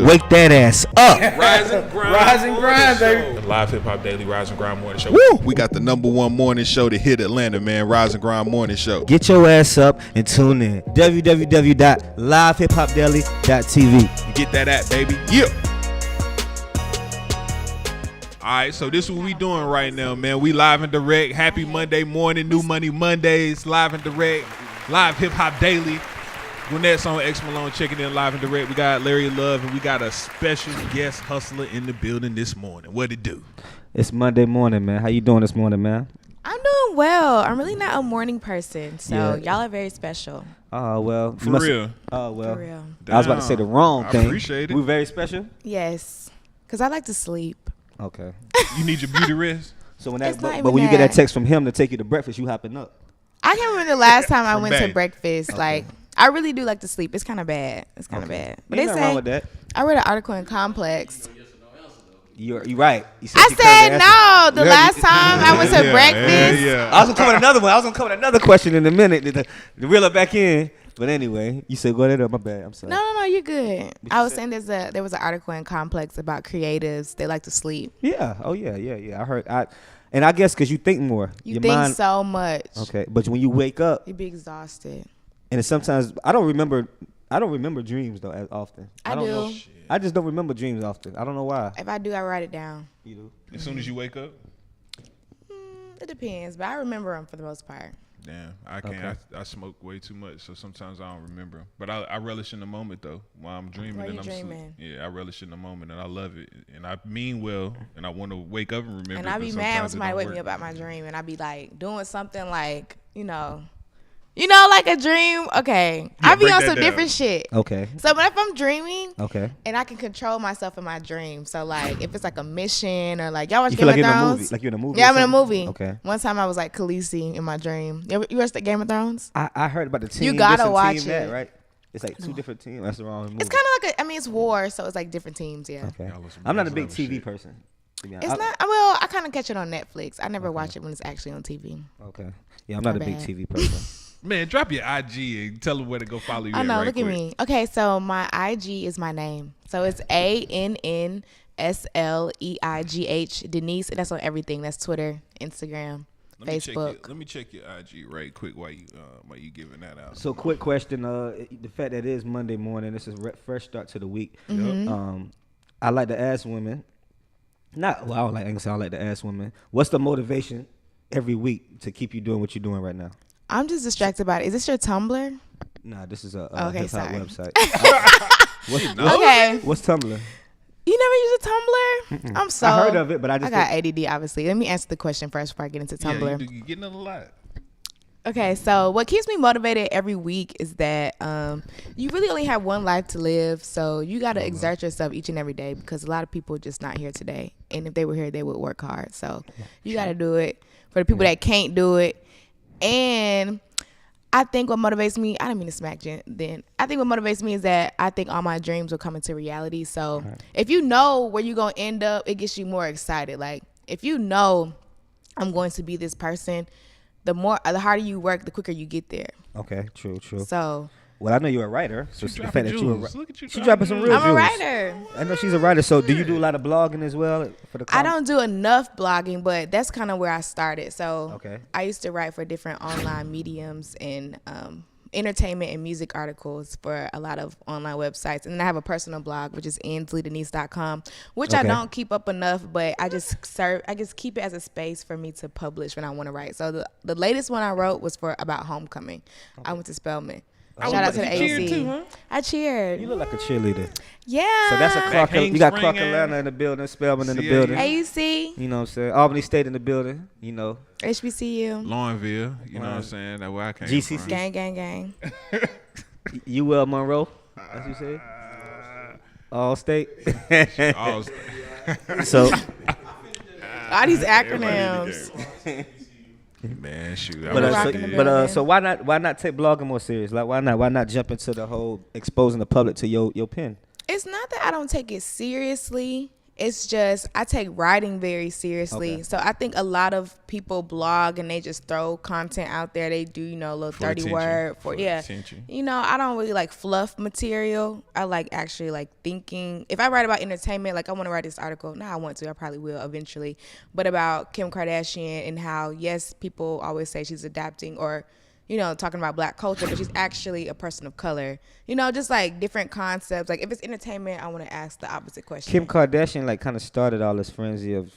do? Wake that ass up. Rise and grind, baby. The Live Hip Hop Daily Rise and Grind Morning Show. Woo! We got the #1 morning show to hit Atlanta, man. Rise and Grind Morning Show. Get your ass up and tune in. www.livehiphopdaily.tv. Get that app, baby. Yeah. All right, so this is what we doing right now, man. We live and direct. Happy Monday morning, New Money Mondays, live and direct. Live Hip Hop Daily. Gwinnett's on X Malone checking in live and direct. We got Larry Love, and we got a special guest hustler in the building this morning. What it do? It's Monday morning, man. How you doing this morning, man? I'm doing well. I'm really not a morning person, so y'all are very special. Oh, well. For real? Oh, well. For real. I was about to say the wrong thing. I appreciate it. We very special? Yes, because I like to sleep. Okay. You need your beauty rest? So when It's not but even when you get that that. text from him to take you to breakfast, you hopping up. I can't remember the last time I From went to back. breakfast. Okay. Like, I really do like to sleep. It's kind of bad. It's kind of bad. But Ain't they nothing wrong say, with that. I read an article in Complex. You're right. You I you said couldn't answer. no. The last time I went to Yeah, breakfast. yeah. I was gonna come with another one. I was gonna come with another question in a minute to reel it back in. But anyway, you said go ahead. My bad. I'm sorry. No, you're good. I was said? saying there was an article in Complex about creatives. They like to sleep. Yeah. Oh yeah. I heard. And I guess because you think more. You Your think mind, so much. Okay. But when you wake up, You be exhausted. and sometimes I don't remember dreams though as often. I don't do. know. I just don't remember dreams often. I don't know why. If I do, I write it down. You do. As soon as you wake up? It depends, but I remember them for the most part. Damn, I can't. Okay. I smoke way too much, so sometimes I don't remember 'em. But I relish in the moment, though. While I'm dreaming While and you I'm dreaming. Yeah, I relish in the moment, and I love it. And I mean well, and I want to wake up and remember And it, I but be mad when sometimes it somebody don't wake me work. up out my dream, and I be like doing something like, like a dream. Okay, I be break on that some down. different shit. Okay. So, but if I'm dreaming, Okay. and I can control myself in my dream, so like if it's like a mission or like y'all watch You Game feel of like you're in a Thrones, movie? Like you're in a movie? yeah, or I'm in a something? movie. Okay. One time I was like Khaleesi in my dream. You watched the Game of Thrones? I heard about the team. You gotta this and watch team that, it. right? It's like two different teams. That's the wrong movie. It's kind of like it's war, so it's like different teams. Yeah. Okay. Y'all listen I'm not a to big some TV shit. person. To be It's honest. not. Well, I kind of catch it on Netflix. I never watch it when it's actually on TV. Okay. Yeah, I'm not a My big bad. TV person. Man, drop your IG and tell them where to go follow you. I know. right Look quick. at me. Okay, so my IG is my name. So it's ANNSLEIGH Denise. And that's on everything. That's Twitter, Instagram, Facebook. Let me check your IG right quick while you giving that out. So, quick question. The fact that it is Monday morning, this is fresh start to the week. Mm-hmm. I like to ask women. I don't like to ask women. What's the motivation every week to keep you doing what you're doing right now? I'm just distracted by it. Is this your Tumblr? Nah, this is a Okay, hip hop sorry. website. What's, Okay. what's Tumblr? You never use a Tumblr? I'm so. I heard of it, but I just got ADD, obviously. Let me answer the question first before I get into Tumblr. Yeah, you're getting it a lot. Okay, so what keeps me motivated every week is that you really only have one life to live, so you got to exert yourself each and every day because a lot of people are just not here today. And if they were here, they would work hard. So you got to do it for the people that can't do it. And I think what motivates me, I didn't mean to smack Jen then. I think what motivates me is that I think all my dreams will come into reality. So if you know where you're going to end up, it gets you more excited. Like if you know I'm going to be this person, the harder you work, the quicker you get there. Okay, true. So Well, I know you're a writer. So the fact that jewels. Look at you she's dropping some real I'm a jewels. writer. I know she's a writer. So do you do a lot of blogging as well for the? I don't do enough blogging, but that's kind of where I started. So Okay. I used to write for different online mediums and entertainment and music articles for a lot of online websites. And then I have a personal blog, which is AnsleyDenise.com, which I Okay. don't keep up enough, but I just keep it as a space for me to publish when I want to write. So the latest one I wrote was about homecoming. I went to Spelman. Shout out to the You cheered AC. too, huh? I cheered. You look like a cheerleader. Yeah. So that's a Clark. Hank You got Spring Clark ass. Atlanta in the building, Spelman in the CAU. building. AUC, You know what I'm saying? Albany State in the building. You know. HBCU, Lawrenville, you know what I'm saying? That's where I came GCC. from. gang, gang, gang. UL Monroe. That's what you say. All State. Oh, So All these everybody acronyms. in the game. Man, shoot. I But wish I rocking the did. building. so why not take blogging more serious? Like why not jump into the whole exposing the public to your pen? It's not that I don't take it seriously. It's just I take writing very seriously. Okay. So I think a lot of people blog and they just throw content out there. They do, a little For 30 attention. word For yeah. attention. I don't really like fluff material. I like actually like thinking. If I write about entertainment, like I want to write this article. Now I want to. I probably will eventually. But about Kim Kardashian and how yes, people always say she's adapting or talking about black culture, but she's actually a person of color. Just like different concepts. Like if it's entertainment, I want to ask the opposite question. Kim Kardashian like kind of started all this frenzy of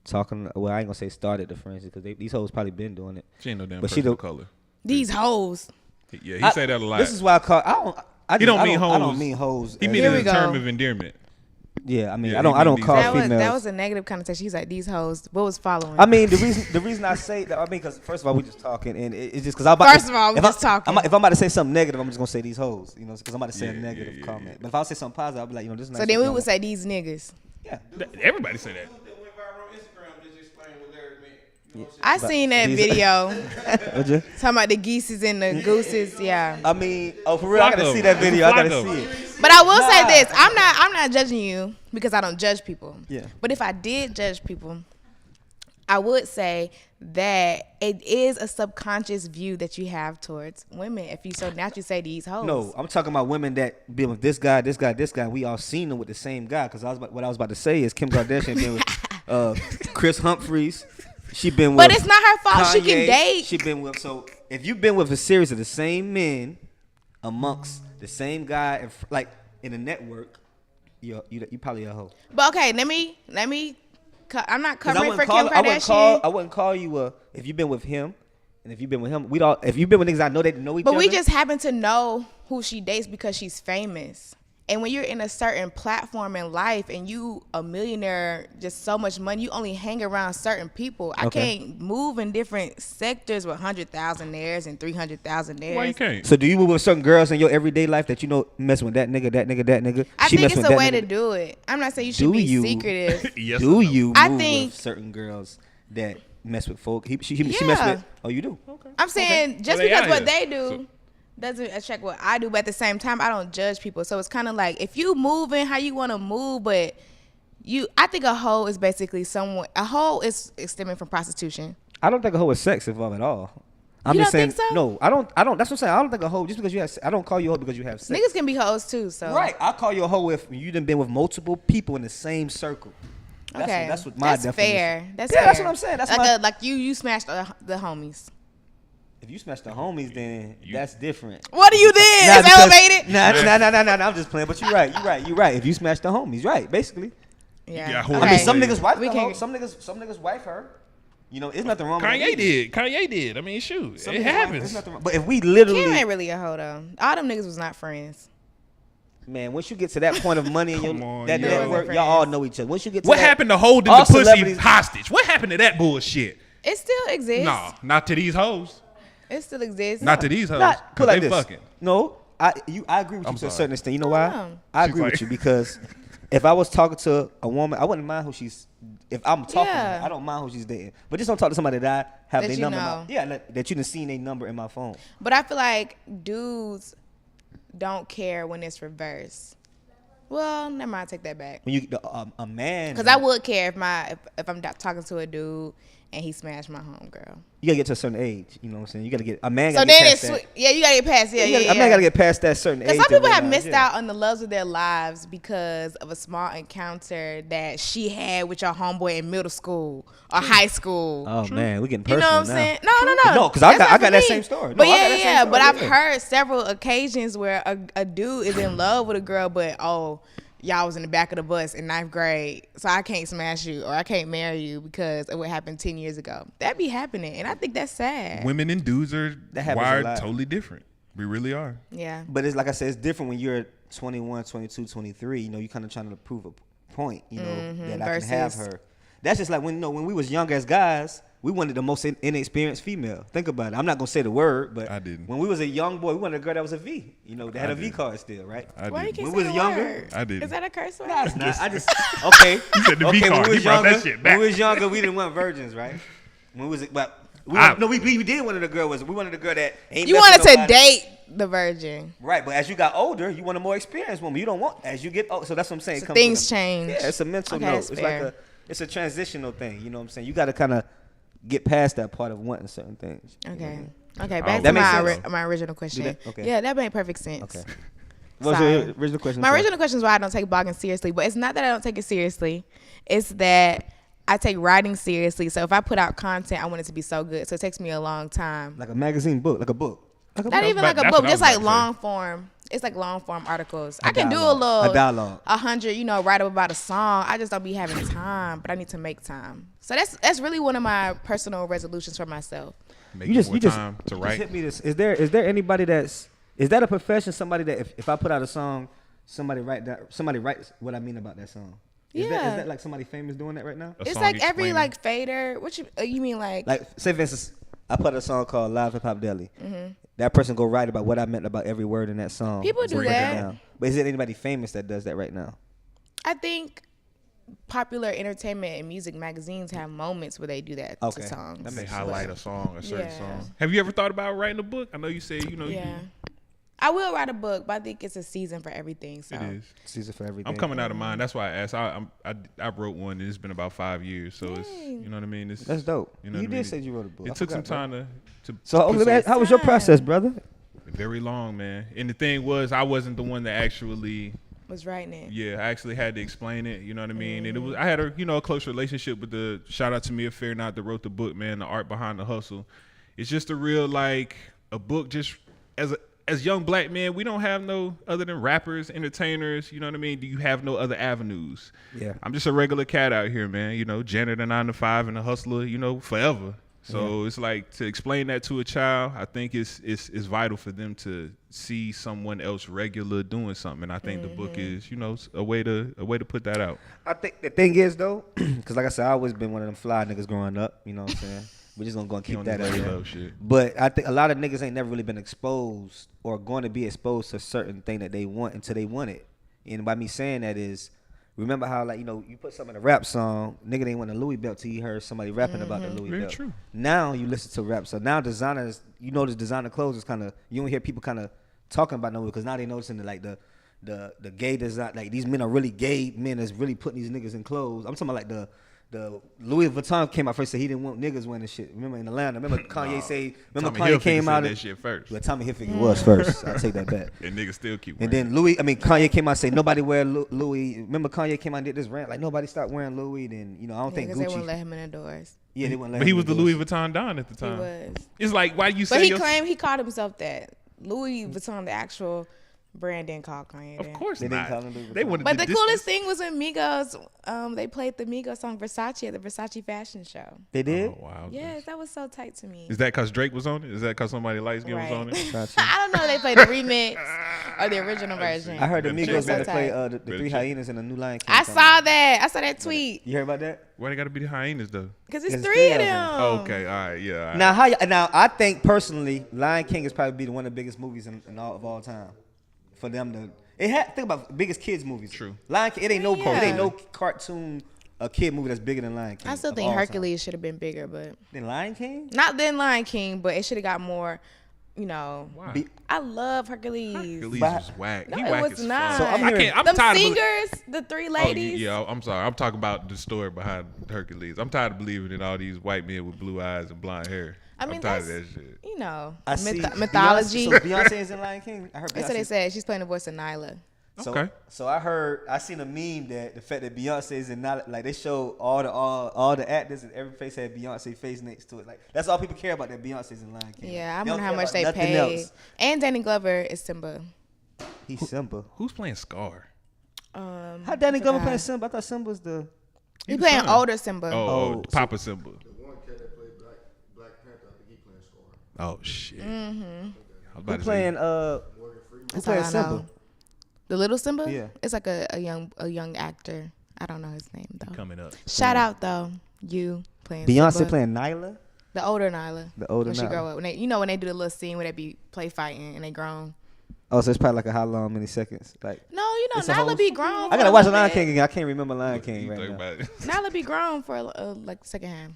talking. Well, I ain't gonna say started the frenzy because these hoes probably been doing it. She ain't no damn But person of color. These hoes. Yeah, he say that a lot. This is why I call. I He don't mean hoes. I don't mean hoes. He as mean Here it we in a go. term of endearment. Yeah, I mean, Yeah, I don't he mean call these- females. That was a negative connotation. He's like these hoes. What was following? I mean, the reason I say that, because first of all, we just talking, and it's just because I'm about. First of all, we just talking. If I'm about to say something negative, I'm just gonna say these hoes, because I'm about to say a Yeah, negative yeah, comment. yeah. But if I say something positive, I'll be like, this is nice. so then we would say these niggas. yeah. Everybody say that. I seen that these- video Would you? talking about the geeses and the gooses. Yeah. I mean, for real, I gotta see that video. I gotta see it. But I will say this: I'm not judging you because I don't judge people. Yeah. But if I did judge people, I would say that it is a subconscious view that you have towards women. If you so naturally say these hoes. No, I'm talking about women that been with this guy, this guy, this guy. We all seen them with the same guy. Because what I was about to say is Kim Kardashian been with Chris Humphries. She been with. But it's not her fault. Kanye. She can date. She been with. So if you've been with a series of the same men amongst the same guy, like in a network, you probably a hoe. But okay, let me. I'm not 'Cause covering for Kim Kardashian. I wouldn't call you if you've been with him, and if you've been with him, if you've been with niggas, I know they know each But other. we just happen to know who she dates because she's famous. And when you're in a certain platform in life and you a millionaire, just so much money, you only hang around certain people. I Okay. can't move in different sectors with 100,000-aires and 300,000-aires. Why you can't? So do you move with certain girls in your everyday life that messing with that nigga, that nigga, that nigga? I She think messing it's with a that way nigga? to do it. I'm not saying you Do should be you? secretive. Yes. Do you I move think- with certain girls that mess with folk? She mess Yeah. with. Oh, you do? Okay. I'm saying just Well, they because out what here. they do doesn't attract what I do, but at the same time, I don't judge people. So it's kind of like if you moving how you want to move, but I think a hoe is basically someone. A hoe is stemming from prostitution. I don't think a hoe is sex involved at all. I'm You just don't saying. think so? No, I don't. That's what I'm saying. I don't think a hoe just because you have. I don't call you a hoe because you have sex. Niggas can be hoes too. So Right. I call you a hoe if you done been with multiple people in the same circle. Okay, That's what my definition. fair. That's Yeah, fair. that's what I'm saying. That's like my- like you smashed the homies. If you smash the homies, then that's different. What do you then? Nah, It's because- elevated. Nah. I'm just playing. But you're right. If you smash the homies, right? Basically. Yeah. got I Okay. mean, some niggas wife We the can't- hoe. Some niggas wife her. There's nothing wrong with Kanye that. did. Kanye did. I mean, shoot, Some it niggas wife- happens. there's nothing wrong. But if we literally, Kim ain't really a hoe though. All them niggas was not friends. man, once you get to that point of money in Come on, that yo. network, y'all all know each other. Once you get to What that, happened to holding all the pussy celebrities- hostage? What happened to that bullshit? It still exists. No, not to these hoes. It still exists. Not to these hoes. Not put 'Cause like they this. fucking. No, I agree with you I'm to a sorry. certain extent. You know why? Yeah. I She's agree like- with you because if I was talking to a woman, I wouldn't mind who she's. If I'm talking, to her, Yeah. I don't mind who she's dating. But just don't talk to somebody that I have That their you number. know. That you done seen their number in my phone. But I feel like dudes don't care when it's reversed. Well, never mind. Take that back. When you a man, Because I would care if I'm talking to a dude and he smashed my homegirl. you gotta get to a certain age. You know what I'm saying? You gotta get a man. So Gotta then get it's past that. yeah, you gotta get past A man gotta get past that certain age. Because some to people have realize, missed yeah. out on the loves of their lives because of a small encounter that she had with your homeboy in middle school or high school. Oh man, we getting You personal know what I'm now. saying? No. No, 'cause I That's got- not I got for that me. same story. No, But I got yeah, that same yeah. But story, I've yeah. heard several occasions where a dude is in love with a girl, but y'all was in the back of the bus in 9th grade, so I can't smash you or I can't marry you because of what happened 10 years ago. That be happening, and I think that's sad. Women and dudes are That happens a wired lot. totally different. We really are. Yeah. But it's like I said, it's different when you're 21, 22, 23. You kind of trying to prove a point, that I can have versus- her. That's just like when we was young as guys, we wanted the most inexperienced female. Think about it. I'm not gonna say the word, but I didn't. when we was a young boy, we wanted a girl that was a V. That had I a V didn't. card still, right? I Why you did. can't When say we the was younger, word? I didn't. Is that a curse word? No, it's not. I just okay. said the V okay, card. when we He was brought that younger, shit back. when we was younger, we didn't want virgins, right? When we was, but we did want a girl. We wanted a girl that ain't. You messing wanted to nobody. date the virgin. Right, but as you got older, you want a more experienced woman. You don't want as you get old. So that's what I'm saying. So things change. Yeah, it's a mental Okay, note. that's It's fair. like it's a transitional thing. You know what I'm saying? You got to kind of get past that part of wanting certain things. Okay. You know? Okay, back That to makes my sense. my original question. that? Okay. Yeah, that made perfect sense. Okay. What's Sorry. your original question? My original question is why I don't take blogging seriously, but it's not that I don't take it seriously. It's that I take writing seriously. So if I put out content, I want it to be so good. So it takes me a long time. Like a magazine book, like a book. Like a Not book. even like a That's book, what I just was like about to say. long form. It's like long form articles. I can do a dialogue. little A dialogue. 100, write up about a song. I just don't be having time, but I need to make time. So that's really one of my personal resolutions for myself. Make more time to just write. hit me this. Is there anybody is that a profession? Somebody that if I put out a song, somebody writes what I mean about that song. Is Yeah. that like somebody famous doing that right now? A It's song like every explaining. like fader. What you mean like? Like say for instance, I put a song called LivehiphopDaily. That person go write about what I meant about every word in that song. People do break it that. down. But is it anybody famous that does that right now? I think popular entertainment and music magazines have moments where they do that Okay. to songs. That They makes highlight a song, a certain Yeah. song. Have you ever thought about writing a book? I know you say, Yeah. I will write a book, but I think it's a season for everything. So it is. Season for everything. I'm coming out of mine. That's why I asked. I wrote one. And it's been about 5 years, so it's you know what I mean. It's, That's dope. You know You what I did mean? say you wrote a book. I It took some forgot, bro. time to So put let me ask, how was your process, brother? very long, man. And the thing was, I wasn't the one that actually. was writing it. Yeah, I actually had to explain it. You know what I mean? And it was I had a close relationship with the shout out to Mia Fairknot that wrote the book, man. The art behind the hustle. It's just a real like a book. Just as young black men, we don't have no other than rappers, entertainers. You know what I mean? Do you have no other avenues? Yeah. I'm just a regular cat out here, man. Janitor 9 to 5 and a hustler. Forever. So it's like to explain that to a child, I think it's vital for them to see someone else regular doing something. And I think the book is, a way to put that out. I think the thing is though, because like I said, I always been one of them fly niggas growing up. You know what I'm saying? We're just gonna keep that Love up. shit. But I think a lot of niggas ain't never really been exposed or going to be exposed to a certain thing that they want until they want it. And by me saying that is, remember how you put something in a rap song, nigga didn't want a Louis belt till you heard somebody rapping about the Louis Very belt. true. Now you listen to rap. So now designers, the designer clothes is kind of, you don't hear people kind of talking about no because now they noticing that the gay design, like these men are really gay men that's really putting these niggas in clothes. I'm talking about like the Louis Vuitton came out first, said he didn't want niggas wearing this shit. Remember in Atlanta? Remember Kanye Tommy Kanye Hilfiger came said out that shit first. Well, Tommy Hilfiger was first. I'll take that back. And niggas still keep And wearing then Kanye came out and said nobody wear Louis. Remember Kanye came out and did this rant like nobody stopped wearing Louis. Then I don't think Because they Gucci. wouldn't let him in the doors. Yeah, they wouldn't let But him he in was the doors. Louis Vuitton Don at the He time. was. It's like, why you say But he your- claimed he called himself that. Louis Vuitton, the actual brand, didn't call Kanye that. Of course They didn't not. call him Louis They Vuitton. wanted But to the coolest thing was when Migos, they played the Migos song Versace at the Versace fashion show. They did. Oh, wow. Yes, that was so tight to me. Is that because Drake was on it? Is that because somebody light skin was on it? I don't know if they played the remix or the original version. I heard the Better Migos check. about to play So the Better Three check. Hyenas in the new Lion King. I coming. saw that. I saw that tweet. You heard about that? Why they got to be the hyenas though? Because it's It's three of three of them. them. Okay, all right, yeah. All right. Now I think personally, Lion King is probably be one of the biggest movies in all time. For them to, think about biggest kids movies. True. Lion King, it ain't Yeah. no cartoon kid movie that's bigger than Lion King. I still of think all time. Hercules should have been bigger, but Than Lion King. not than Lion King, but it should have got more, Why? Be- I love Hercules. Hercules But- was whack. No, he it whack was as not. So I'm fuck. hearing- I'm Them tired of singers, the three ladies. yeah, I'm sorry. I'm talking about the story behind Hercules. I'm tired of believing in all these white men with blue eyes and blonde hair. I mean, I'm tired of that's, that shit. I see Beyonce, mythology. so Beyonce is in Lion King. I heard That's what they Beyonce. said. She's playing the voice of Nyla. Okay. So I seen a meme that the fact that Beyonce is in not like they showed all the actors and every face had Beyonce face next to it. Like that's all people care about, that Beyonce's in Lion King. Yeah, I They don't wonder how care much about they nothing paid. else. And Danny Glover is Simba. He's Simba. Who's playing Scar? How Danny Glover playing Simba? I thought Simba was the. He the playing son. older Simba. Oh, Oh, Papa Simba. The one cat that played Black Panther, I think he playing Scar. Oh shit. Mm-hmm. I was Who about to playing say, Morgan Freeman. who That's playing all I Simba? know. The little Simba? Yeah. It's like a young actor. I don't know his name though. coming up. Shout out though, you playing Beyonce Simba. playing Nyla. The older Nyla. The older when she Nyla. grow up. When they do the little scene where they be play fighting and they grown. Oh, so it's probably like a how long, many seconds? Like No, It's a whole- Nyla be grown. I for gotta a watch little Lion bit. King again. I can't remember Lion King You right think now. about it. Nyla be grown for like the second half.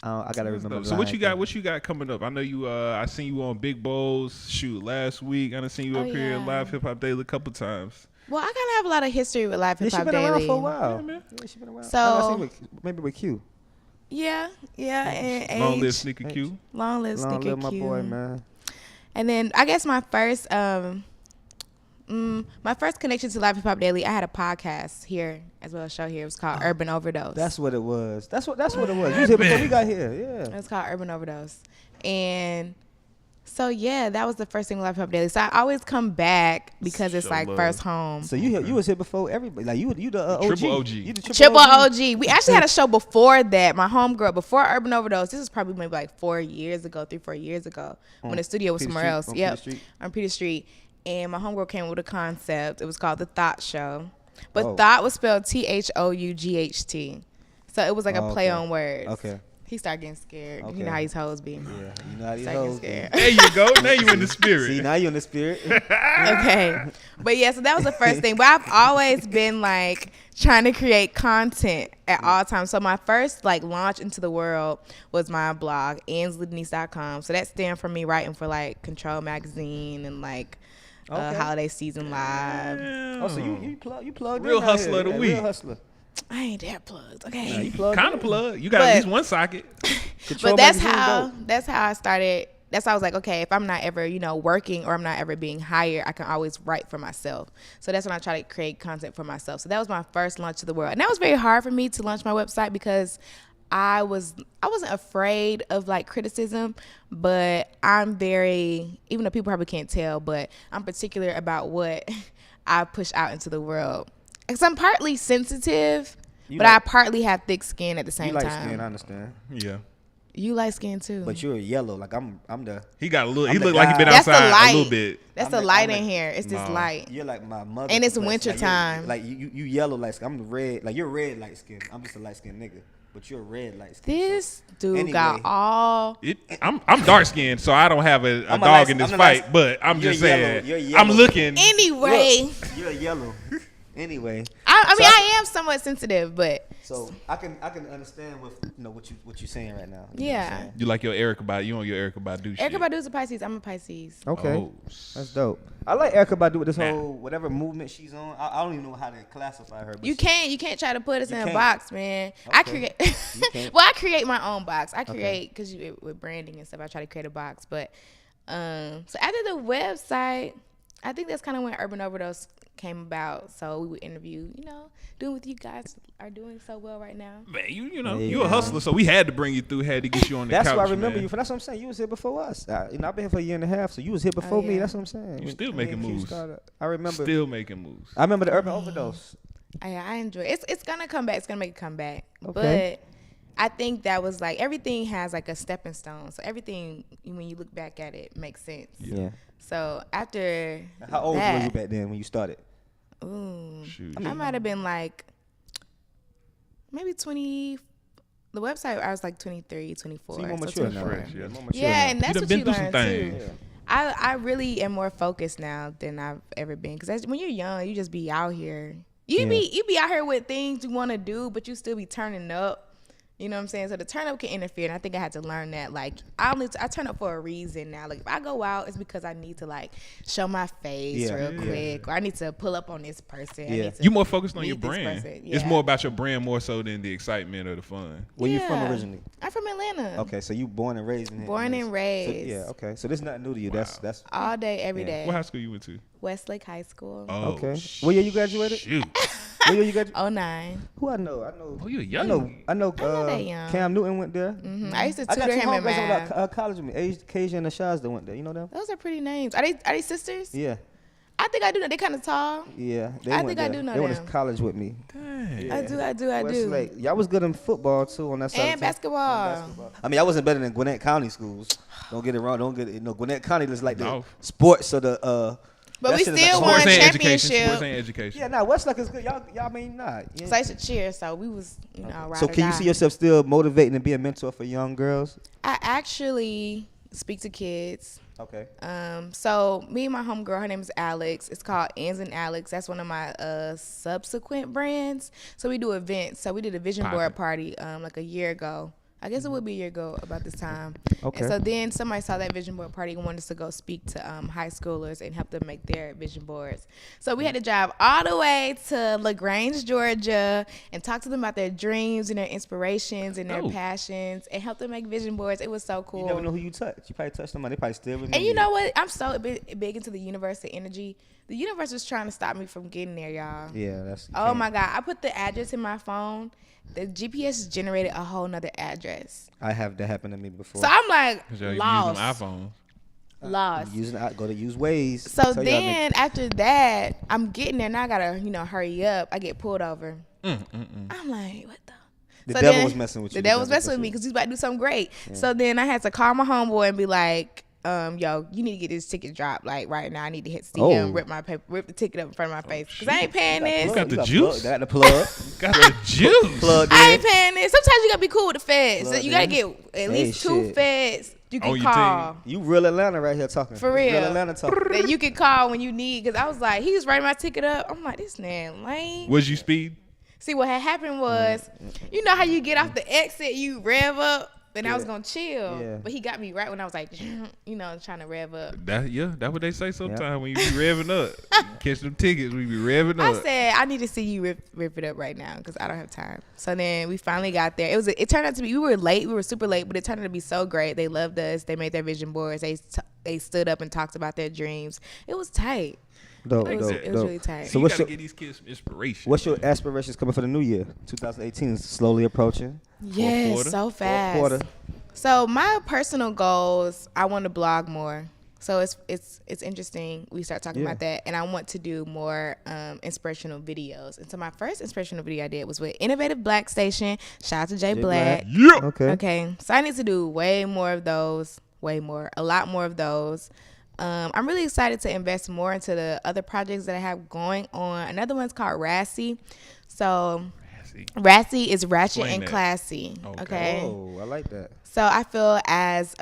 I gotta remember. So what you got? What you got coming up? I know you. I seen you on Big Bowls. Shoot, last week I done seen you up here at Live Hip Hop Daily a couple times. Well, I kind of have a lot of history with Live Hip Yeah, Hop she been Daily. around for a while. Yeah, man. Yeah, she been around. So- I seen maybe with Q. Yeah, and Long live age. Sneaker Q. Long live Long Sneaker live my Q. boy, man. And then I guess my first connection to Live Hip Hop Daily, I had a podcast here as well, a show here. It was called Urban Overdose. That's what it was. That's what it was. You was here before we got here. It Yeah. was called Urban Overdose. And so, yeah, that was the first thing with Live Hip Hop Daily. So I always come back because it's Show like love. first home. So you was here before everybody. Like you the OG. Triple OG. You the Triple OG. We actually had a show before that. My homegirl, before Urban Overdose, this was probably maybe like 4 years ago, 3-4 years ago, when the studio was Peter somewhere Street, else. on Yep, Peter Street. on Peter Street. And my homegirl came with a concept. It was called The Thought Show. But Oh. Thought was spelled THOUGHT. So it was like a play on words. Okay. He started getting scared. Okay. You know how these hoes be. Yeah. You know how these Started getting hoes be. scared. There you go. Now you in the spirit. See, now you in the spirit. Okay. But yeah, so that was the first thing. But I've always been like trying to create content at all times. So my first like launch into the world was my blog, AnslyDenise.com. So that stands for me writing for like Control Magazine and like Okay. Holiday Season Live. Oh, so you plugged Real in out hustler here. of the Yeah, week. Real hustler. I ain't that plugged, okay? Nah, you plugged Kind in. of plug. You got But- at least one socket. Control But that's Magazine how I started. That's how I was like, okay, if I'm not ever, working or I'm not ever being hired, I can always write for myself. So that's when I try to create content for myself. So that was my first launch to the world. And that was very hard for me to launch my website because I wasn't afraid of like criticism, but I'm very, even though people probably can't tell, but I'm particular about what I push out into the world. Because I'm partly sensitive, You but like- I partly have thick skin at the same You like time. skin, I understand. Yeah. You light skin too. But you're yellow. Like I'm the. He got a little. He I'm the looked like he been guy. That's the outside light. a little bit. That's I'm the the- light I'm in the- here. It's this No. light. You're like my mother. And it's complexion. winter Like, you're- time. Like you yellow light skin. I'm the red. Like you're red light skin. I'm just a light skinned nigga. But you're red light skin. This dude Anyway. got all. I'm dark skinned, so I don't have a I'm a dog light- in this I'm a light- fight. But I'm You're just yellow. saying. You're I'm yellow. looking. Anyway, You're yellow. Anyway. I mean, So I am somewhat sensitive, but So I can understand with what you're saying right now. You know what I'm yeah. saying? You like your Erica Badu. You on your Erica Badu shit. Erykah Badu's a Pisces. I'm a Pisces. Okay. Oh, That's dope. I like Erykah Badu with this Nah. whole whatever movement she's on. I don't even know how to classify her. But You can't try to put us You in a can't. box, man. I Okay. create. You can't. Well, I create my own box. I create because with branding and stuff. I try to create a box, but so after the website, I think that's kind of when Urban Overdose came about. So we would interview, doing what you guys are doing so well right now. man, you know Yeah. you a hustler, so we had to bring you through. Had to get you on the That's couch. what I remember man. you for. That's what I'm saying. You was here before us. I've been here for a year and a half, so you was here before me. yeah. That's what I'm saying. You When still me making and Q moves. started, I remember. Still making moves. I remember the Urban Overdose. I enjoy it. It's gonna come back. It's gonna make a comeback. Okay. But I think that was like everything has like a stepping stone. So everything when you look back at it makes sense. Yeah. So after How old that, were you back then when you started? Ooh, Shoot. I might have been like maybe 20. The website I was like 23, 24. So you more so mature now. 24. Fresh, yeah. More mature Yeah, now. and that's done what been you through some learn things. too. Yeah. I really am more focused now than I've ever been. Because when you're young, you just be out here. You be out here with things you want to do, but you still be turning up. You know what I'm saying? So the turn up can interfere, and I think I had to learn that. Like I turn up for a reason now. Like if I go out, it's because I need to like show my face Yeah. real quick, or I need to pull up on this person. I Yeah. need to You more focused on your meet this brand. person. It's Yeah. more about your brand more so than the excitement or the fun. Where you from Yeah. originally? I'm from Atlanta. Okay, so you born and raised in here. Born and So, raised. yeah. Okay, so this is nothing new to you. That's All day, every Yeah. day. What high school you went to? Westlake High School. Oh, okay. What year you graduated? Shoot. What year you graduated? 09. Who I know? I know. Oh, you're I young. know. I know. not that young. Cam Newton went there. I used to I got tutor two him in homegirls that math. went to college with me. Kasia and Ashaz that went there. You know them? Those are pretty names. Are they sisters? Yeah. I think I do know. They kind of tall. Yeah. They I went think I there. do know They went them. to college with me. Dang. I do. Westlake. Y'all was good in football too on that side. And basketball. I mean, I wasn't better than Gwinnett County schools. Don't get it wrong. Don't get it. No, Gwinnett County is like the No. sports or the. But that we shit is still like won Sports and education. championship. Sports and education. Yeah, nah, Westlake is good. Y'all mean not. Yeah. So I used to cheer. So we was, ride So or can you die. see yourself still motivating and being a mentor for young girls? I actually speak to kids. Okay. So me and my homegirl, her name is Alex. It's called Ans and Alex. That's one of my subsequent brands. So we do events. So we did a vision board party like a year ago. I guess it would be a year ago about this time. Okay. And so then somebody saw that vision board party and wanted us to go speak to high schoolers and help them make their vision boards. So we had to drive all the way to LaGrange, Georgia, and talk to them about their dreams and their inspirations and their passions and help them make vision boards. It was so cool. You never know who you touch. You probably touch somebody. They probably still remember. And you know what? I'm so big into the universe and energy. The universe was trying to stop me from getting there, y'all. Yeah, that's. Oh my God. I put the address in my phone. The GPS generated a whole nother address. I have that happen to me before. So I'm like lost. lost. iPhone. Lost. Go to use Waze. So then after that, I'm getting there. Now I gotta, hurry up. I get pulled over. I'm like, what the? The devil was messing with you. The devil was messing with me because he's about to do something great. Yeah. So then I had to call my homeboy and be like, yo, you need to get this ticket dropped like right now. I need to see him rip the ticket up in front of my face because I ain't paying this. You got the juice. Got the plug. Got the juice. I ain't paying this. Sometimes you gotta be cool with the feds. So you gotta get at least two feds you can call. You real Atlanta right here talking. For real. Real Atlanta talking. That you can call when you need. Because I was like, he was writing my ticket up. I'm like, this man lame. Was you speed? See, what had happened was, you know how you get off the exit, you rev up, and I was going to chill. Yeah. But he got me right when I was like, trying to rev up. That's what they say sometimes when you be revving up. Catch them tickets, we be revving up. I said, I need to see you rip it up right now because I don't have time. So then we finally got there. It turned out to be, we were late. We were super late, but it turned out to be so great. They loved us. They made their vision boards. They stood up and talked about their dreams. It was tight. Dope. It was really tight. So you gotta get these kids some inspiration. What's your aspirations coming for the new year? 2018 is slowly approaching. Yes, so fast. So my personal goals, I want to blog more. So it's interesting. We start talking about that, and I want to do more inspirational videos. And so my first inspirational video I did was with Innovative Black Station. Shout out to Jay Black. Yeah. Okay. So I need to do way more of those. A lot more of those. I'm really excited to invest more into the other projects that I have going on. Another one's called Rassy. So Rassy is ratchet and classy. Okay. Oh, I like that. So I feel as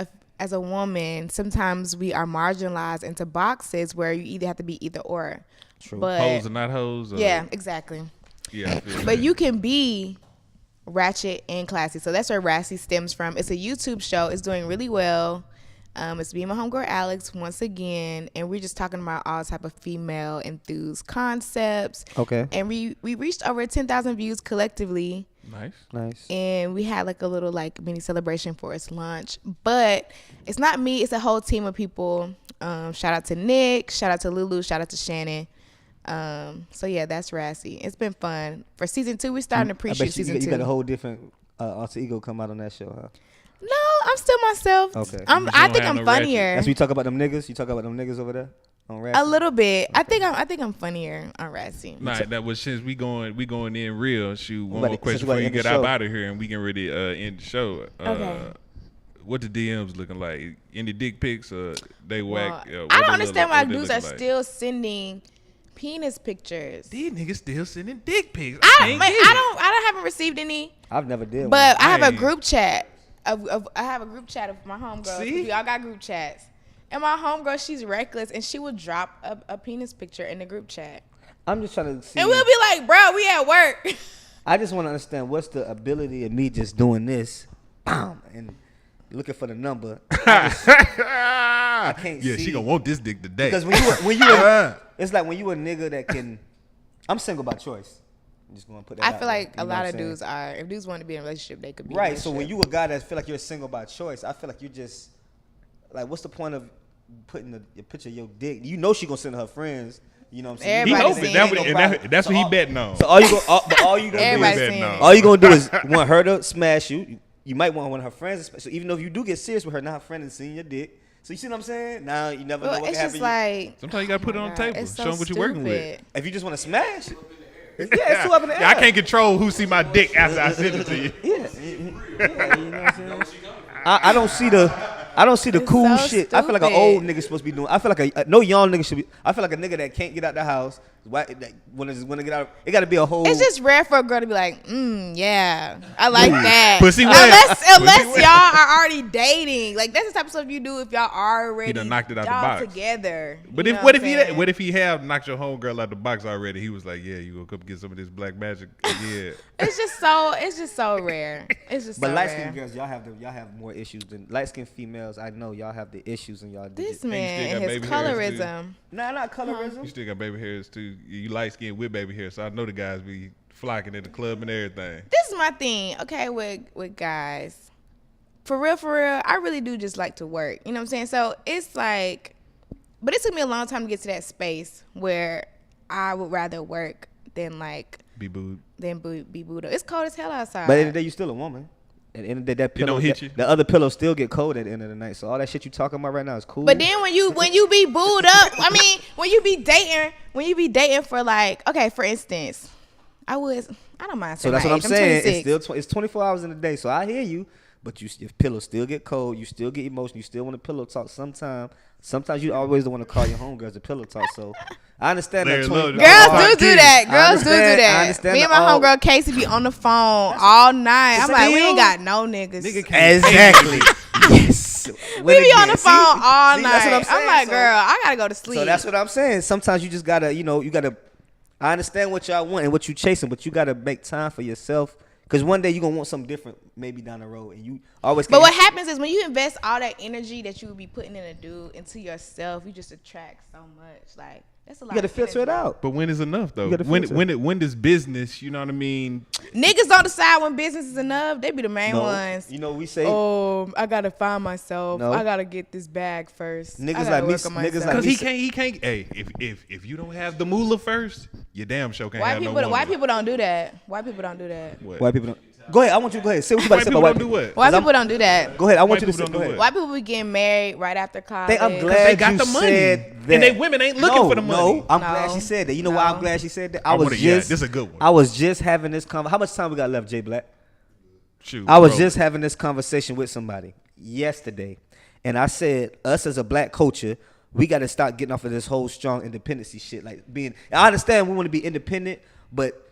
a woman, sometimes we are marginalized into boxes where you either have to be either or. True. But, hoes and not hoes. Yeah, exactly. Yeah. But you can be ratchet and classy. So that's where Rassy stems from. It's a YouTube show. It's doing really well. It's me and my homegirl Alex once again, and we're just talking about all type of female enthused concepts. Okay. And we reached over 10,000 views collectively. Nice. And we had like a little like mini celebration for its launch. But it's not me, it's a whole team of people. Shout out to Nick, shout out to Lulu, shout out to Shannon. So yeah, that's Rassy. It's been fun. For season 2, we're starting to pre-shoot season 2. You got a whole different alter ego come out on that show, huh? No, I'm still myself. Okay. I think I'm funnier. That's what you talk about them niggas. You talk about them niggas over there on Rassy. A little bit. Okay. I think I'm funnier on Rassy. Nah, that was since we going in real. Shoot, one more question before you get out of here, and we can really end the show. Okay. What the DMs looking like? Any dick pics? They whack? I don't understand why dudes are still sending penis pictures. These niggas still sending dick pics. I haven't received any. I've never did. But I have a group chat. I have a group chat of my homegirls. We all got group chats. And my homegirl, she's reckless, and she will drop a penis picture in the group chat. I'm just trying to see. And we'll be like, bro, we at work. I just want to understand what's the ability of me just doing this, and looking for the number. I can't see. Yeah, she gonna want this dick today. Because it's like when you a nigga that can. I'm single by choice. I'm just gonna put that. I feel like a lot of dudes are. If dudes want to be in a relationship, they could be. Right. So when you a guy that feel like you're single by choice, I feel like you're just like, what's the point of putting a picture of your dick? You know she gonna send her friends. You know what I'm saying? He hoping that's what he betting on. So all you gonna do is want her to smash you. You might want one of her friends to smash. So even though if you do get serious with her, now her friend is seeing your dick. So you see what I'm saying? Now you never know what can happen. Like, sometimes you gotta put it on the table. Show them what you're working with. If you just want to smash. Yeah, it's too up in the air. I can't control who see my dick after I send it to you. Yeah, you know what I'm saying? I don't see the cool so shit. I feel like an old nigga supposed to be doing. I feel like no young nigga should be. I feel like a nigga that can't get out the house Why when it get out? It got to be a whole. It's just rare for a girl to be like, yeah, I like that. Pussy wet. Unless y'all are already dating. Like that's the type of stuff you do if y'all already He done knocked it out the y'all box. together. But You if know what if he have knocked your homegirl out the box already? He was like, yeah, you gonna come get some of this black magic? Yeah. It's just so rare. It's just But so light rare. skinned girls, y'all have more issues than light skinned females. I know y'all have the issues in y'all. This still man got and his baby hairs, colorism. Nah, not colorism. You still got baby hairs too. You light skinned with baby hair, so I know the guys be flocking at the club and everything. This is my thing, okay, with guys. For real, I really do just like to work. You know what I'm saying? So it's like, but it took me a long time to get to that space where I would rather work than like Be booed. be booed up. It's cold as hell outside. But at the end of the day, you still a woman. At the end of the day, that pillow, don't hit you. the other pillow still get cold at the end of the night. So all that shit you talking about right now is cool. But then when you be booed up, I mean, when you be dating for like, okay, for instance, I don't mind so saying that's my what I'm age. saying. 26. It's still it's 24 hours in the day. So I hear you. But your pillows still get cold. You still get emotional. You still want to pillow talk sometimes. Sometimes you always don't want to call your homegirls to pillow talk. So I understand that. Larry, Girls do that. Girls do I that. understand Me and the my homegirl Casey be on the phone all night. I'm like, we ain't got no niggas. Exactly. Yes. We be on the phone all night. That's what I'm saying. like, So- girl, I gotta go to sleep. So that's what I'm saying. Sometimes you just gotta, you gotta. I understand what y'all want and what you chasing, but you gotta make time for yourself. Because one day you're going to want something different maybe down the road. And you always But what happens is when you invest all that energy that you would be putting in a dude into yourself, you just attract so much. Like, that's a lot. You got to filter it out. But when is enough though? You gotta filter. When does business? You know what I mean? Niggas don't decide when business is enough. They be the main ones. You know, we say. Oh, I got to find myself. No. I got to get this bag first. Niggas I gotta like me- work on niggas myself. like Because he can't. Hey, if you don't have the moolah first, you damn sure can't have no woman. White people don't do that. White people don't do that. What? White people don't. Go ahead. I want you to go ahead. Say what you about to White say people about don't do what? White people don't do that. Go ahead. I want White you to people say. don't Go do ahead. White people be getting married right after college. I'm glad They got you the money. said that. And they women ain't looking for the money. No, I'm glad she said that. You know why I'm No. glad she said that? I wanna- yeah, this is a good one. I was just having this conversation. How much time we got left, Jay Black? Shoot, I was bro. just having this conversation with somebody yesterday, and I said, us as a black culture, we got to start getting off of this whole strong independency shit. Like being, I understand we want to be independent, but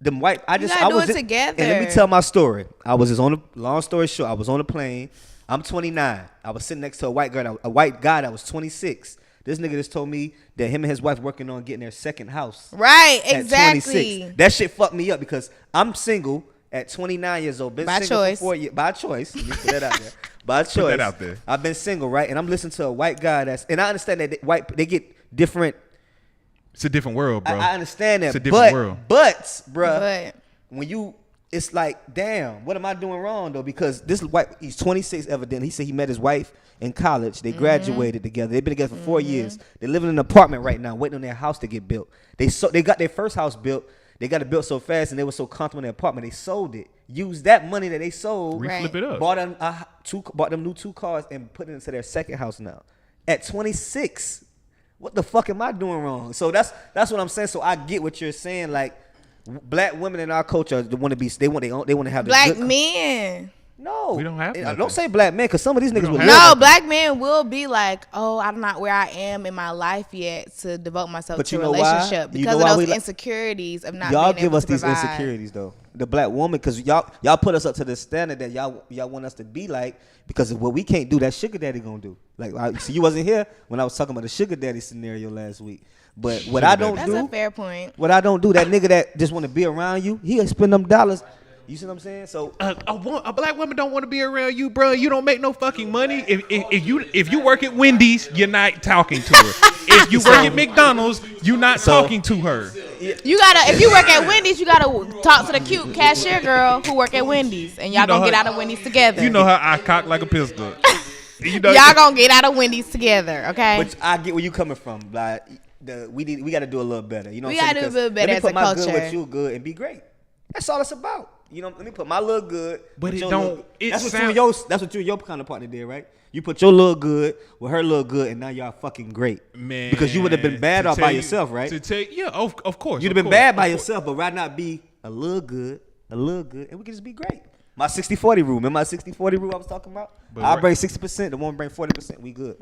them white, I gotta I do was it just, together. And let me tell my story. I was just on a long story short. I was on a plane. I'm 29. I was sitting next to a white guy that was 26. This nigga just told me that him and his wife working on getting their second house. Right, At exactly. 26. That shit fucked me up because I'm single at 29 years old. Been By single choice. for 4 years. By choice. Let me put that out there. By choice. Put that out there. I've been single, right? And I'm listening to a white guy and I understand that they get different. It's a different world, bro. I understand that. It's a different world. But, bruh, But when you, it's like, damn, what am I doing wrong though? Because this white, he's 26 evidently. He said he met his wife in college. They graduated together. They've been together for 4 years. They're living in an apartment right now, waiting on their house to get built. They got their first house built. They got it built so fast, and they were so comfortable in their apartment. They sold it. Used that money that they sold. Reflip it up. Bought them new 2 cars and put it into their second house now. At 26, what the fuck am I doing wrong? So that's what I'm saying. So I get what you're saying. Like black women in our culture, they want to have black the good, men. No, We don't have nothing. Don't say black men, because some of these niggas don't will have live. No, nothing. black men will be like, oh, I'm not where I am in my life yet to devote myself But to you a know why? relationship You because know of why those we like- insecurities of not Y'all being give able us to these provide. insecurities though. The black woman, because y'all put us up to the standard that y'all want us to be like, because of what we can't do, that sugar daddy gonna do. Like, so you wasn't here when I was talking about the sugar daddy scenario last week. But what I don't That's do, a fair point. what I don't do, that nigga that just want to be around you, he gonna spend them dollars. You see what I'm saying? So A black woman don't want to be around you, bro. You don't make no fucking money. If you work at Wendy's, you're not talking to her. If you work at McDonald's, you're not talking to her. You gotta, if you work at Wendy's, you gotta talk to the cute cashier girl who work at Wendy's, and y'all You know gonna get her- out of Wendy's together. You know how I cock like a pistol. You know, y'all gonna get out of Wendy's together, okay? But I get where you coming from. Like we got to do a little better. You know, We what I'm gotta saying? do a little Because better let me as put a my good culture. with you good and be great. That's all it's about. You know, let me put my little good. But with it your don't- little- it that's what sound- that's what you and your kind of partner did, right? You put your little good with her little good, and now y'all fucking great. Man, because you would have been bad to all tell by you- yourself, right? Yeah, of course. You'd have been bad by yourself, but rather not be a little good, and we could just be great. My 60-40 rule. Remember my 60-40 rule I was talking about? I bring 60%, the woman bring 40%. We good.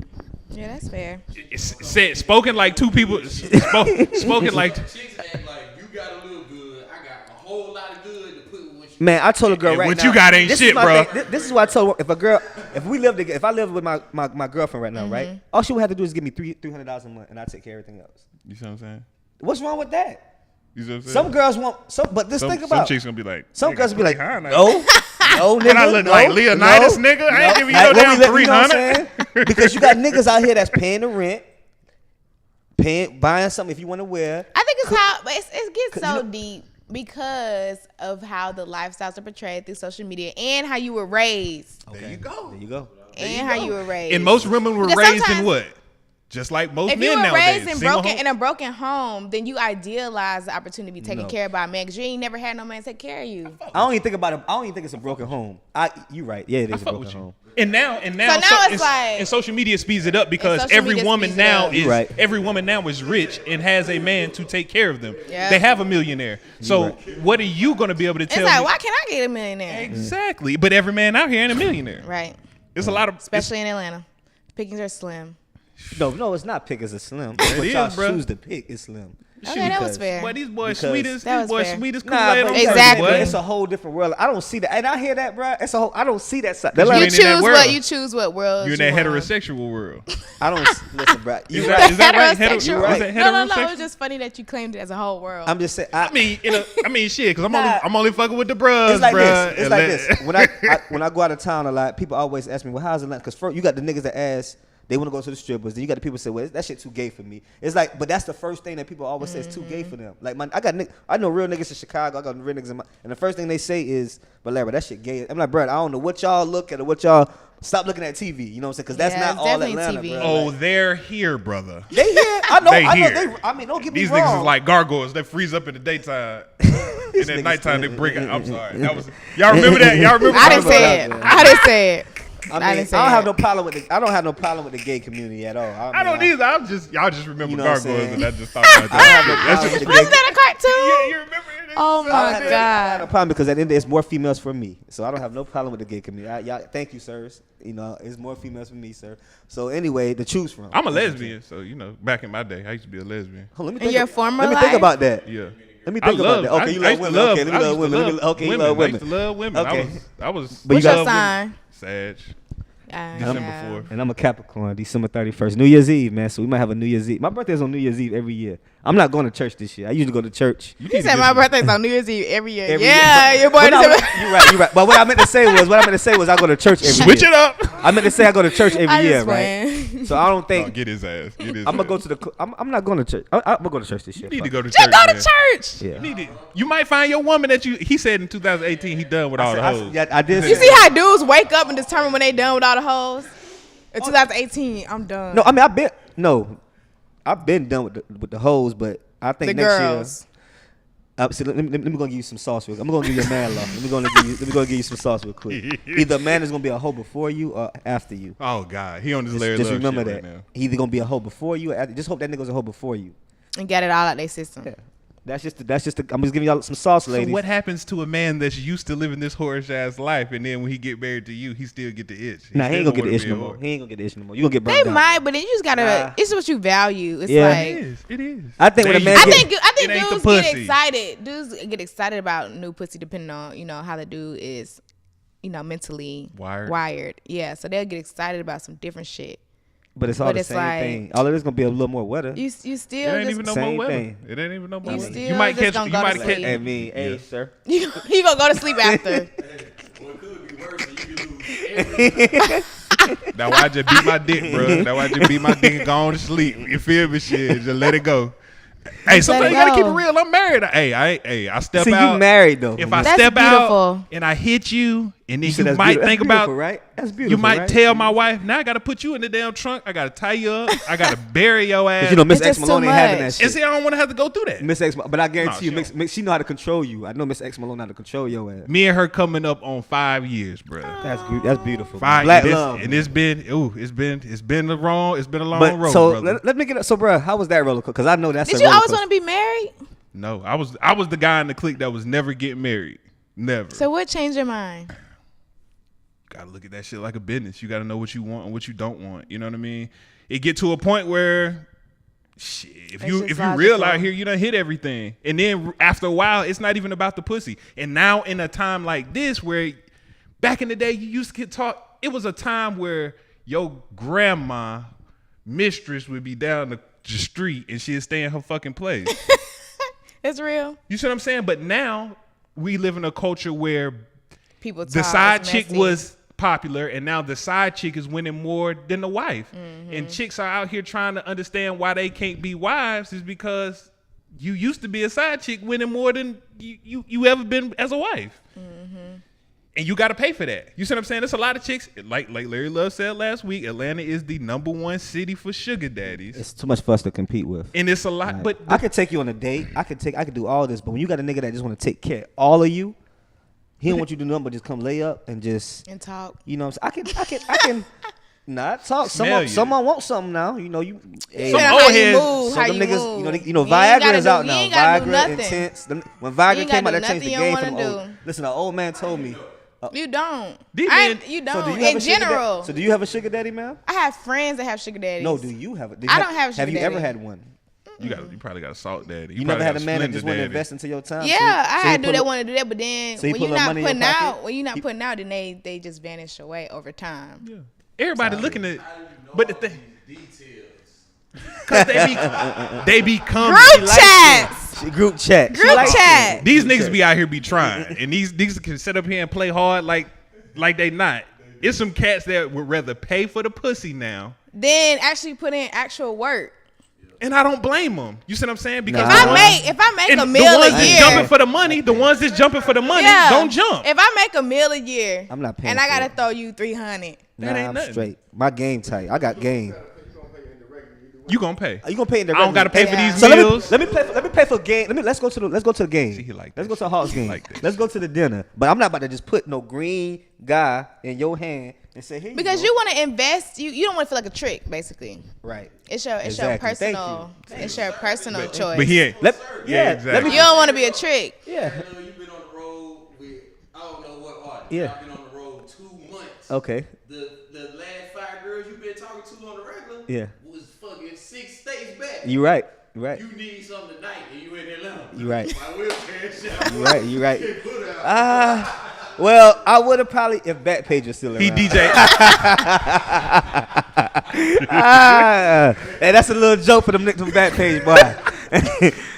Yeah, that's fair. It's said, spoken like two people. Spoken like. Chicks act like you got a little good. I got a whole lot of good to put with what you. Man, I told a girl right what now. you got ain't this shit, is my bro. thing. This is what I told her. If I live with my girlfriend right now, right? All she would have to do is give me $300 a month, and I take care of everything else. You see what I'm saying? What's wrong with that? You see what I'm saying? Some girls want but just think about. Some chicks gonna be like. Some girls be like, high now. no, nigga. And I look like Leonidas, nigga. I ain't giving you no damn 300. Because you got niggas out here that's paying the rent, buying something if you want to wear. I think it's how it gets so deep because of how the lifestyles are portrayed through social media and how you were raised. There you go. And how you were raised. And most women were Because raised in sometimes- what? Just like most If you men were nowadays. raised in a broken home, then you idealize the opportunity to be taken care of by a man because you ain't never had no man take care of you. I don't even think about it. I don't even think it's a broken home. You right. Yeah, it is a broken home. And now, So now it's like- and social media speeds it up because social every media woman speeds it now up. is Right. every woman now is rich and has a man to take care of them. Yeah. They have a millionaire. So right. what are you going to be able to It's tell like, me? why can't I get a millionaire? Exactly. But every man out here ain't a millionaire. Right. It's a lot of Especially in Atlanta. Pickings are slim. No, it's not pick as a slim. It What is, y'all bruh. choose to pick is slim. Okay, that was Because- fair. Boy, these boys Because- sweet as That these was boys fair. sweet as Nah, Kool-Aid but on Exactly. boy. It's a whole different world. I don't see that. And I hear that, bro. I don't see that side. You You ain't in that world. choose what world. You're in that heterosexual world. I don't listen, bro. Is You that, right. is that right? Heterosexual. Is that No, heterosexual? it's just funny that you claimed it as a whole world. I'm just saying. I mean, shit, because Nah. I'm only fucking with the bros, It's like bruh. this. It's like this. When I go out of town a lot, people always ask me, "Well, how's Atlanta?" Because first you got the niggas that ask they want to go to the strippers. Then you got the people say, "Well, that shit too gay for me." It's like, but that's the first thing that people always say is too gay for them. Like, I know real niggas in Chicago. I got real niggas and the first thing they say is, "But Larry, that shit gay." I'm like, bro, I don't know what y'all look at or what y'all stop looking at TV. You know what I'm saying? Because that's Yeah, not it's all definitely Atlanta, TV. bro. Oh, Like, they're here, brother. they here. I know. They I know. here. I mean, don't get me These wrong. niggas is like gargoyles. They freeze up in the daytime. And at niggas- nighttime, they break out. I'm sorry. That was y'all remember that? Y'all remember I that? didn't say it. I didn't say it. I I mean, didn't say I don't have it. no problem with I don't have no problem with the gay community at all. I don't either. Y'all just remember You know what I'm gargoyles, saying? and I just thought about I don't have no that. problem with the Was gay. that a cartoon? Yeah, you remember it? Oh I my have no god. problem because at the end of the day, it's more females for me. So I don't have no problem with the gay community. Y'all, thank you, sirs. You know, it's more females for me, sir. So anyway, to choose from. I'm a lesbian, so you know, back in my day, I used to be a lesbian. Hold on, let me In think your of- former Let me think life? about that. Yeah. Let me I think about love. that. Okay, you I love used to women. love. Okay, let me love women. I used to Okay, you love love women. I used to women. love women. Okay. I was. What's you your got- sign? Sag. Yeah. December 4th. And I'm a Capricorn, December 31st. New Year's Eve, man. So we might have a New Year's Eve. My birthday's on New Year's Eve every year. I'm not going to church this year. I usually go to church. He said my birthday's on New Year's Eve every year. Every Yeah, year. your boy. But no, December- you're right. But what I meant to say was I go to church every Switch year. it up. I meant to say I go to church every I year, just right? playing. So I don't Oh, think get his ass. Get his I'm gonna ass. go to the. I'm not going to church. I'm gonna go to church this year. You need to Fuck go to Just church. go to man. church. it. Yeah. You need to. You might find your woman that you. He said in 2018 he done with all the hoes. I did. You see how dudes wake up and determine when they done with all the hoes? In 2018, I'm done. No, I mean I've been done with the hoes, but I think The next girls. year. See, let me go give you some sauce. I'm gonna give you a man law. Let me go give you some sauce real quick. Either a man is gonna be a hoe before you or after you. Oh God, he on this Just, Larry just Love remember shit that. right now. He either gonna be a hoe before you or after. Just hope that nigga's a hoe before you. And get it all out their system. Yeah. That's just I'm just giving y'all some sauce, So ladies. what happens to a man that's used to living this whorish ass life, and then when he get married to you, he still get the itch? Nah, he ain't gonna get the the itch no more. He ain't gonna get the itch no more. You gonna get They burned down. might, but then you just gotta. Nah. It's what you value. It's Yeah. like. It is. It is. I think when a man I get, think It ain't the dudes get pussy. excited. Dudes get excited about new pussy depending on how the dude is, mentally Wired. Yeah, so they'll get excited about some different shit. but it's all but the it's same like- thing. All of this gonna be a little more wetter. You It still ain't just even no Same more weather. thing. It ain't even no more You weather. still You might just catch. gonna You go to might catch. sleep. I mean, hey, Yeah. sir. you gonna go to sleep after. Well, it could be worse. And you can lose everything. That's why I just beat my dick, bro. That's why I just beat my dick and go on to sleep. You feel me? Shit, just let it go. Hey, sometimes you gotta keep it go. real. I'm married. I step See, out. you married though. If I That's step beautiful. out and I hit you, and then You said you that's might beautiful. think That's about beautiful, right? That's beautiful. You might right? tell my wife, now I got to put you in the damn trunk. I got to tie you up. I got to bury your ass. 'Cause you know Miss It's X just Malone too ain't having that much. shit. and see, I don't want to have to go through that. Miss X, but I guarantee No, you, she she know how to control you. I know Miss X Malone know how to control your ass. Me and her coming up on 5 years, bro. That's beautiful. Five. Black and love. and it's been a long But road, so brother. let me get up. So, bro, how was that roller coaster? Because I know that's Did a you roller always coaster. want to be married? No, I was the guy in the clique that was never getting married. Never. So what changed your mind? gotta look at that shit like a business. You gotta know what you want and what you don't want. You know what I mean? It get to a point where shit, if you real out here, you done hit everything. And then after a while, it's not even about the pussy. And now in a time like this where back in the day you used to get taught, it was a time where your grandma mistress would be down the street and she'd stay in her fucking place. It's real. You see what I'm saying? But now we live in a culture where People the talk, side it's chick messy. was popular, and now the side chick is winning more than the wife. And chicks are out here trying to understand why they can't be wives is because you used to be a side chick winning more than you ever been as a wife. And you got to pay for that. You see what I'm saying? There's a lot of chicks, like Larry Love said last week, Atlanta is the #1 city for sugar daddies. It's too much for us to compete with. And it's a lot, Like, but I could take you on a date. I could do all this, but when you got a nigga that just want to take care of all of you, he don't want you to do nothing but just come lay up and just And talk. You know what I'm saying? I can not talk. Smell Someone wants something now. You know you. Hey, Some How old you heads- move, so how them you niggas, move. you know, You ain't Viagra is gotta out do- now. you ain't gotta do Viagra, nothing. intense. When You Viagra ain't came out, gotta that do changed the nothing you game don't for them wanna old. do. Listen, an old man told me. You don't. These I, men- you So don't. do you have In a sugar general. daddy? So do you have a sugar daddy, man? I have friends that have sugar daddies. No, do you have it? I don't have a Have sugar you ever daddy. had one? you probably got a salt daddy. You never probably had got a man that Splenda just want to daddy. invest into your time. Yeah, So I he had to do put that, a- want to do that, but then So he when put you're a little not money in your putting pocket? out, when you're not putting out, then they just vanish away over time. Yeah. Everybody looking at, but the thing, because they become Group chats. Group chat. Group chat. These niggas be out here be trying, and these niggas can sit up here and play hard like they not. It's some cats that would rather pay for the pussy now, Then actually put in actual work. and I don't blame them. You see what I'm saying? Because Nah. If I make and a the meal ones a that's year, jumping for the money, the ones that's jumping for the money, don't jump. If I make a meal a year, I'm not paying and I for gotta it. throw you 300. That ain't I'm nothing. straight. My game tight. I got game. You gonna pay? Are you gonna pay in the? I don't gotta pay for Yeah. these So meals. let me pay for game. Let's go to the games. See, he like Let's this go to a Hawks shit. He game. like this. Let's go to the dinner. But I'm not about to just put no green guy in your hand and say, "Here Because you you want to invest, you don't want to feel like a trick. Basically, go." Right. it's your Exactly. Thank personal choice. But he ain't. Yeah, exactly. let me- You don't want to be a trick. Yeah. I know you've been on the road with, I don't know what artist. Yeah. I've been on the road 2 months. Okay. The last 5 girls you've been talking to on the regular Yeah. was fucking 6 states back. You right. You right. You need something tonight and you in Atlanta. You right. My wheelchair shot. You right. You right. Well, I would have probably if Backpage was still around. He DJ. Hey, that's a little joke for them niggas from Backpage, boy.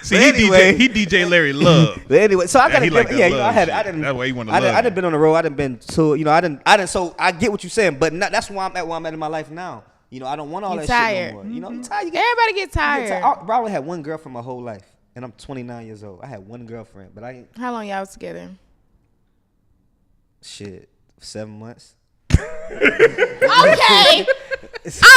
See, But anyway. he DJ Larry Love. But anyway, so I gotta he give, like that yeah, you know, love I shit. didn't. That's why he wanna I love done you. been on the road. I done been to, you know, I didn't. So I get what you're saying, but not, that's why where I'm at in my life now. You know, I don't want all You that tired. shit no more. You know, you tired. You get, Everybody get you get tired. tired. Bro, I only had one girlfriend my whole life, and I'm 29 years old. I had one girlfriend, but I ain't How long y'all was together? shit 7 months. Okay,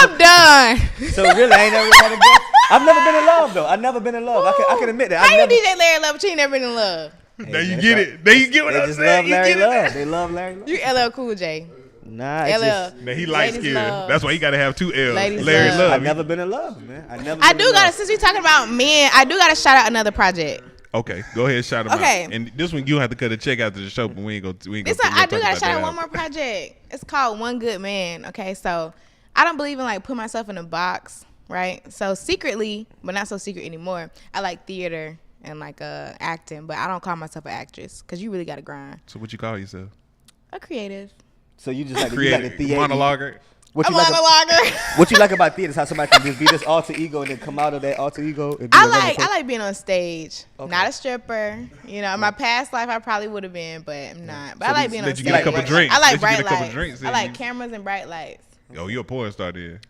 I'm done. So really, I ain't never had a girl. I've never been in love though. I've never been in love. I can admit that. How you never, DJ Larry Love, but you ain't never been in love? Now you get it. Now you get what They I'm just saying. love You Larry get it. Love. They love Larry Love. You LL Cool J. Nah, it's just, LL. Now he light Ladies skinned. love. That's why he got to have 2 L's. Ladies Larry love. Love. I've never been in love, man. I do gotta, since we talking about men, I do gotta shout out another project. Okay, go ahead, shout him Okay. out. And this one you don't have to cut a check after the show, but we ain't gonna. This I do gotta shout out one more project. It's called One Good Man. Okay, so I don't believe in like put myself in a box, right? So secretly, but not so secret anymore, I like theater and like acting, but I don't call myself an actress because you really gotta grind. So what you call yourself? A creative. So you just like you like the Creative theater. monologuer. What A you like? monologuer. What you like about theater is how somebody can just be this alter ego and then come out of that alter ego. And be I another like person. being on stage. Okay. Not a stripper. You know, in my past life I probably would have been, but I'm not. But So I like these- being let on you stage. get a couple drinks. I like Let you bright get a couple lights. drinks I in like you. cameras and bright lights. Oh, you a porn star then?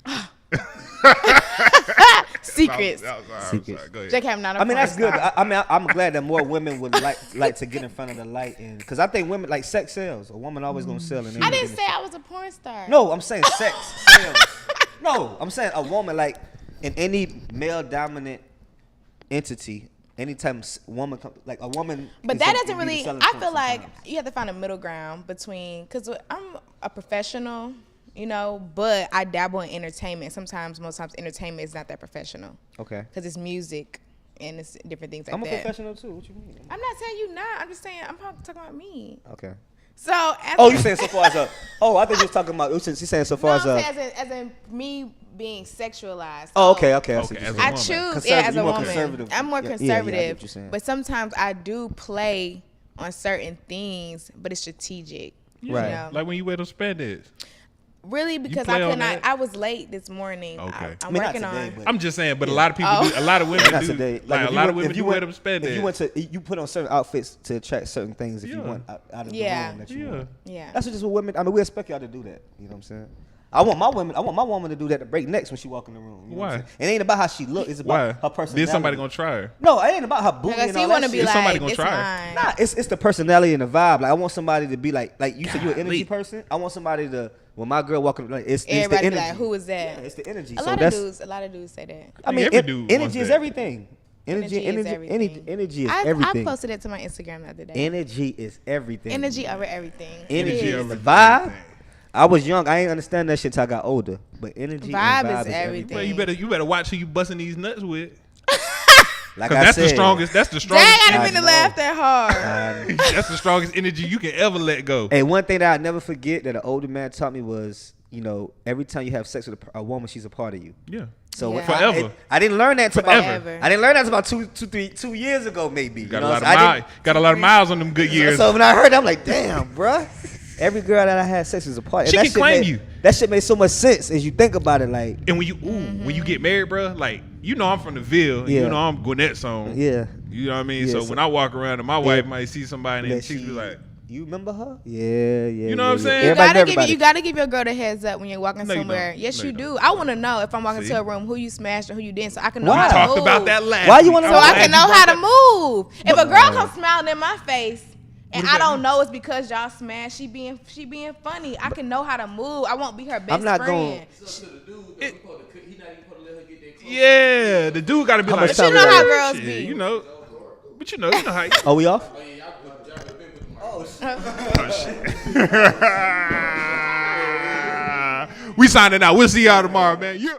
Secrets. Secrets. Go ahead. Jake, I'm not a I mean, porn that's good. star. I'm glad that more women would like to get in front of the light, and because I think women like sex sells. A woman always gonna sell. And I didn't say I was a porn star. No, I'm saying sex sells. No, I'm saying a woman like in any male dominant entity. Anytime woman like a woman. But is that gonna doesn't be really. selling I something feel like sometimes. you have to find a middle ground between, because I'm a professional, you know, but I dabble in entertainment. Most times, entertainment is not that professional Okay. because it's music and it's different things like I'm a that. professional too. What you mean? I'm not saying you not. I'm just saying I'm talking about me. Okay. So as Oh, you saying so far as a? Oh, I think you was talking about. You saying so far as a? as in me being sexualized. Oh, So okay. I see what Okay, you're as saying. I woman. choose, as You a more woman. conservative. I'm more Yeah, I get conservative, what you're saying. but sometimes I do play on certain things, but it's strategic. Right. You know? Like when you wear those spandex. Really, because play I on could not. that? I was late this morning. Okay. I'm I mean, not working today, on. but- I'm just saying, but a lot of people Oh. do. A lot of women Not do. today. Like if a you lot went- of women if you do wear went- them spandex. If you went to, you put on certain outfits to attract certain things. If you Yeah. want out of the Yeah. room that you Yeah. want. Yeah. That's just what women. I mean, we expect y'all to do that. You know what I'm saying? I want my woman to do that, to break necks when she walk in the room. You know what I'm Why? saying? It ain't about how she look. It's Why? about her personality. Then somebody gonna try her. No, it ain't about her booty Like, and so all you that want to shit. be Is like, somebody gonna this try? mine. Nah, it's the personality and the vibe. Like I want somebody to be like you said, you an energy Golly. person. I want somebody to when my girl walking like it's the Everybody energy. be like, who is that? Yeah, it's the energy. A So lot that's of dudes say that. I mean, every dude energy wants is that. everything. Energy is everything. energy is I everything. posted it to my Instagram the other day. Energy is everything. Energy over everything. Energy It is is. the vibe. I was young. I ain't understand that shit till I got older. But energy Vibe and is vibe is everything. Well, you better watch who you busting these nuts with. Like Cause I that's said, the strongest. That's the Dang, strongest. I didn't I mean to know. laugh that hard. That's the strongest energy you can ever let go. Hey, one thing that I never forget that an older man taught me was, you know, every time you have sex with a woman, she's a part of you. Yeah. So Yeah. Forever. I didn't learn that until about Forever. I didn't learn that until about 2 years ago, maybe. Got you a know? lot of So I miles. didn't- Got a lot of miles on them good years. So when I heard that, I'm like, damn, bruh. Every girl that I had sex was a part. And She that can shit claim made- you. That shit made so much sense as you think about it. Like, And when you get married, bro, like you know I'm from the Ville. Yeah. You know I'm Gwinnett song. yeah. You know what I mean? Yeah, so so- when I walk around and my wife might see somebody and that she be like, you remember her? Yeah. You know what I'm saying? You Everybody know gotta, everybody. you gotta give your girl the heads up when you're walking No, you somewhere. don't. Yes, No, you you do. don't. I want to know if I'm walking See? to a room who you smashed or who you didn't, so I can know Why? how to talked move. about that last Why you week. wanna So know I that? can know how to move. If a girl comes smiling in my face and I don't know it's because y'all smashed, she being funny. I can know how to move. I won't be her best I'm not friend. It's up to the dude that he not even supposed to let her get that close. yeah, the dude got to be How like, much But you time know we how got? girls shit, be. you know. But you know how you. Are we off? Oh, yeah, y'all could been with the We signing out. We'll see y'all tomorrow, man. Yeah.